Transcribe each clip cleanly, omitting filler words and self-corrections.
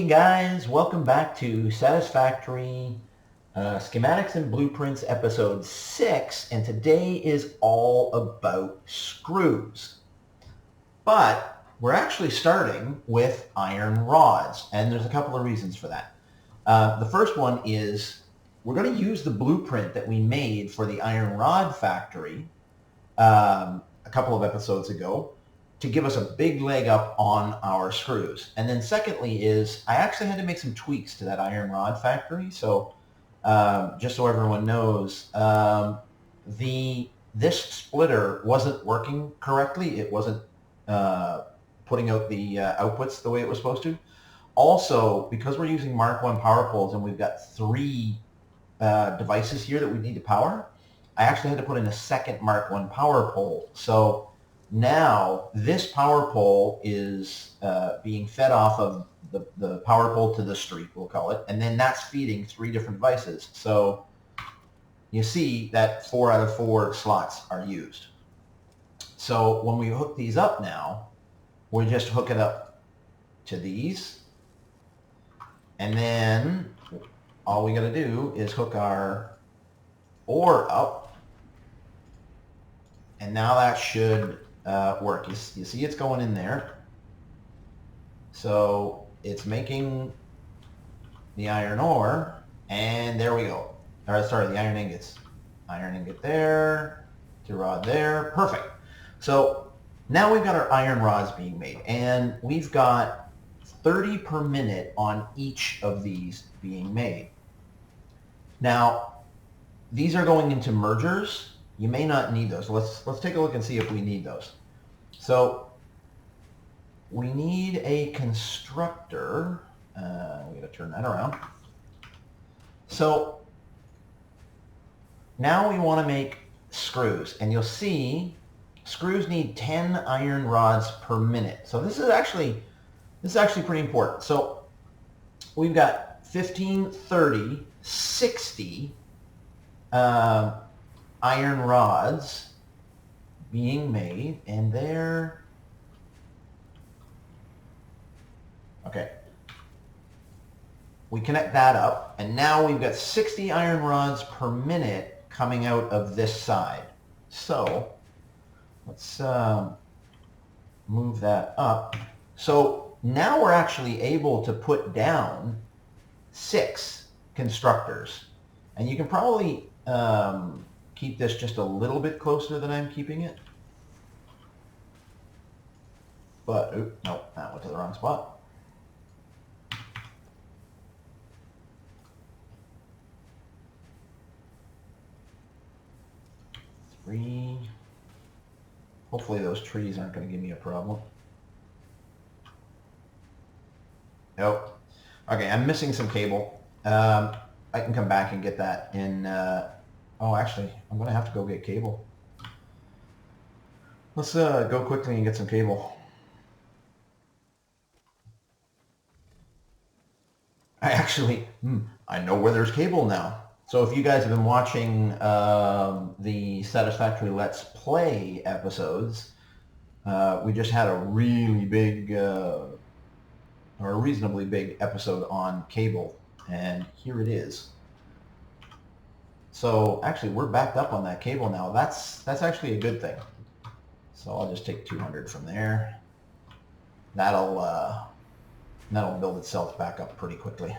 Hey guys, welcome back to Satisfactory Schematics and Blueprints episode 6, and today is all about screws. But we're actually starting with iron rods, and there's a couple of reasons for that. The first one is we're going to use the blueprint that we made for the iron rod factory a couple of episodes ago to give us a big leg up on our screws. And then secondly is I actually had to make some tweaks to that iron rod factory. So just so everyone knows, this splitter wasn't working correctly. It wasn't putting out the outputs the way it was supposed to. Also, because we're using Mark 1 power poles and we've got 3 devices here that we need to power, I actually had to put in a second Mark 1 power pole. So now this power pole is being fed off of the power pole to the street, we'll call it, and then that's feeding 3 different devices. So you see that 4 out of 4 slots are used. So when we hook these up now, we just hook it up to these, and then all we got to do is hook our ore up, and now that should work. You see it's going in there. So it's making the iron ore, and there we go. Or sorry, the iron ingots. Iron ingot there, to rod there. Perfect. So now we've got our iron rods being made, and we've got 30 per minute on each of these being made. Now, these are going into mergers. You may not need those. Let's take a look and see if we need those. So we need a constructor. We got to turn that around. So now we want to make screws, and you'll see screws need 10 iron rods per minute. So this is actually pretty important. So we've got 15, 30, 60 iron rods being made, and they're okay. We connect that up, and now we've got 60 iron rods per minute coming out of this side. So let's move that up. So now we're actually able to put down 6 constructors, and you can probably keep this just a little bit closer than I'm keeping it. But, no, that went to the wrong spot. Three. Hopefully those trees aren't going to give me a problem. Nope. Okay, I'm missing some cable. I can come back and get that in... oh, actually, I'm going to have to go get cable. Let's go quickly and get some cable. I know where there's cable now. So if you guys have been watching the Satisfactory Let's Play episodes, we just had a really big, or a reasonably big episode on cable, and here it is. So actually we're backed up on that cable now. That's actually a good thing. So I'll just take 200 from there. That'll build itself back up pretty quickly.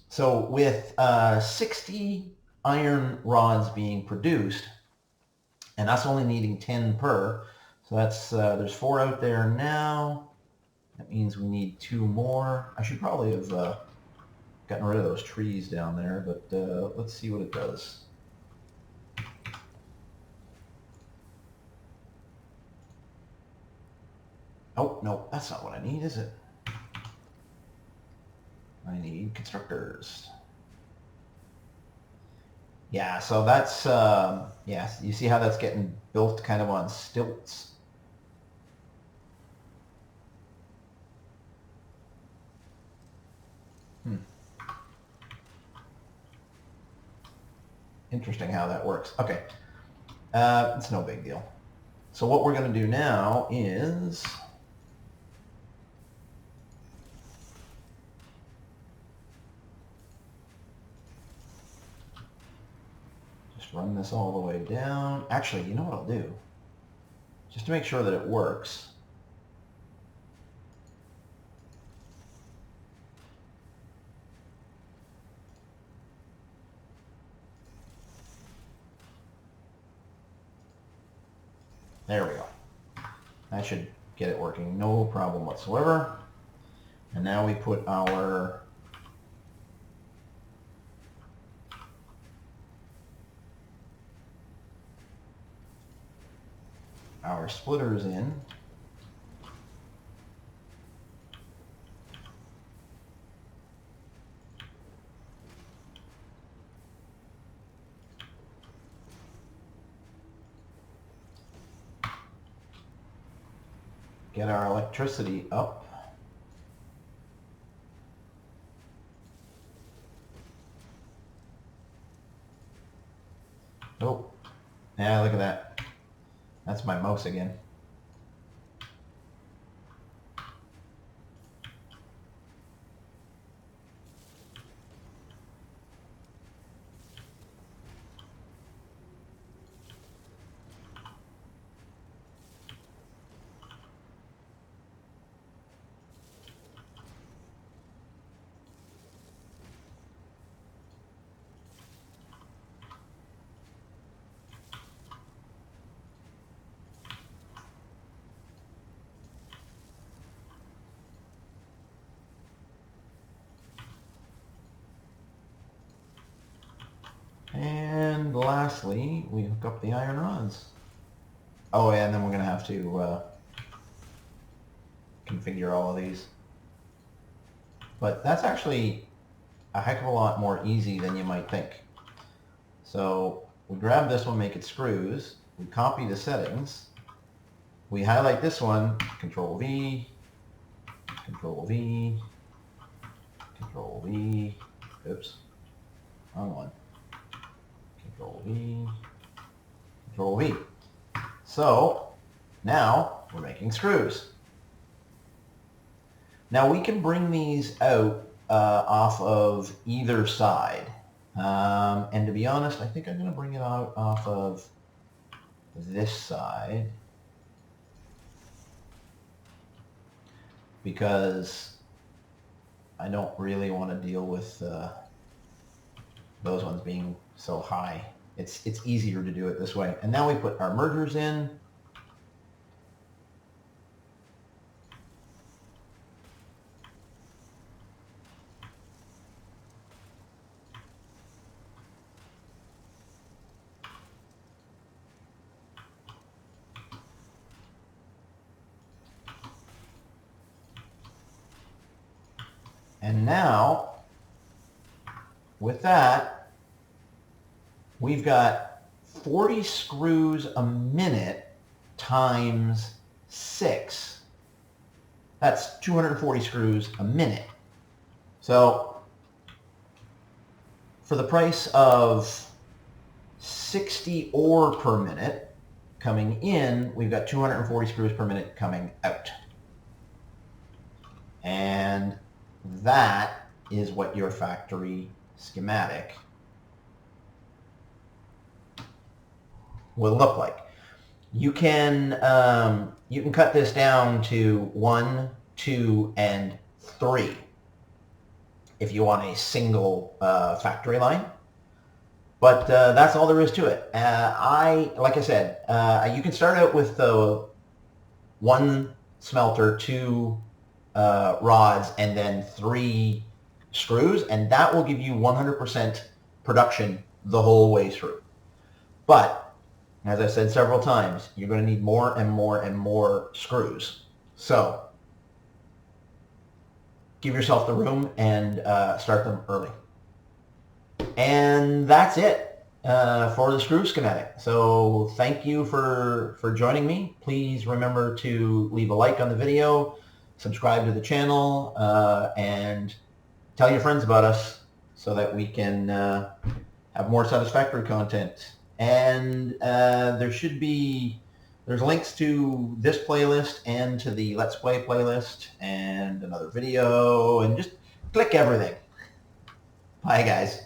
So with 60 iron rods being produced, and us only needing 10 per, so that's there's 4 out there now. That means we need 2 more. I should probably have gotten rid of those trees down there, but let's see what it does. Oh, no, that's not what I need, is it? I need constructors. Yeah, so that's, yeah, you see how that's getting built kind of on stilts. Interesting how that works. Okay, it's no big deal. So what we're going to do now is just run this all the way down. Actually, you know what I'll do? Just to make sure that it works. There we go. That should get it working, no problem whatsoever. And now we put our splitters in. Get our electricity up. Oh, yeah, look at that. That's my mouse again. And lastly, we hook up the iron rods. Oh, yeah, and then we're going to have to configure all of these. But that's actually a heck of a lot more easy than you might think. So we grab this one, make it screws. We copy the settings. We highlight this one, Control V, Control V, Control V. Oops, wrong one. Control V, Control V. So now we're making screws. Now we can bring these out off of either side. And to be honest, I think I'm going to bring it out off of this side because I don't really want to deal with those ones being so high. It's easier to do it this way. And now we put our mergers in. And now, with that, we've got 40 screws a minute times 6. That's 240 screws a minute. So, for the price of 60 ore per minute coming in, we've got 240 screws per minute coming out. And that is what your factory schematic will look like. You can cut this down to 1, 2, and 3 if you want a single factory line. But that's all there is to it. Like I said, you can start out with 1 smelter, 2 rods, and then 3 screws, and that will give you 100% production the whole way through. But, as I said several times, you're going to need more and more and more screws. So, give yourself the room and start them early. And that's it for the screw schematic. So, thank you for joining me. Please remember to leave a like on the video, subscribe to the channel, and tell your friends about us so that we can have more Satisfactory content. And there should be There's links to this playlist and to the Let's Play playlist and another video, and just click everything. Bye, guys.